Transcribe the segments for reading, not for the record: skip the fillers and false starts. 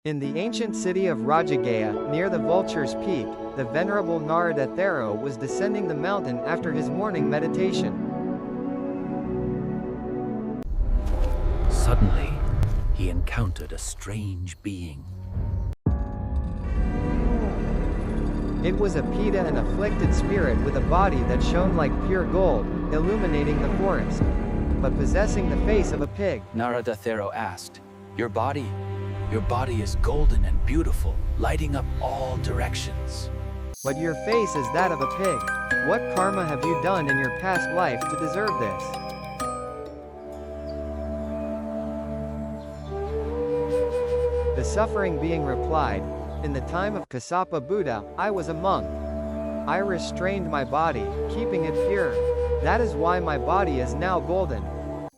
In the ancient city of Rajagaya, near the Vulture's Peak, the venerable Narada was descending the mountain after his morning meditation. Suddenly, he encountered a strange being. It was a Peta, an afflicted spirit with a body that shone like pure gold, illuminating the forest, but possessing the face of a pig. Narada asked, Your body is golden and beautiful, lighting up all directions. But your face is that of a pig. What karma have you done in your past life to deserve this? The suffering being replied, In the time of Kassapa Buddha, I was a monk. I restrained my body, keeping it pure. That is why my body is now golden.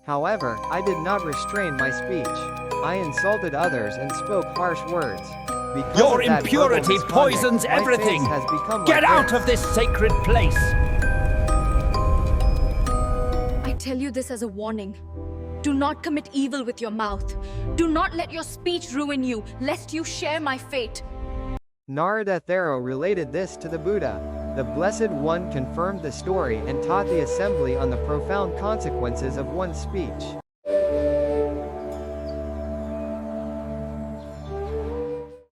However, I did not restrain my speech. I insulted others and spoke harsh words. Because Your of that impurity verbal poisons misconduct, my everything! face has become Get like out this. of this sacred place! I tell you this as a warning. Do not commit evil with your mouth. Do not let your speech ruin you, lest you share my fate. Narada related this to the Buddha. The Blessed One confirmed the story and taught the assembly on the profound consequences of one's speech.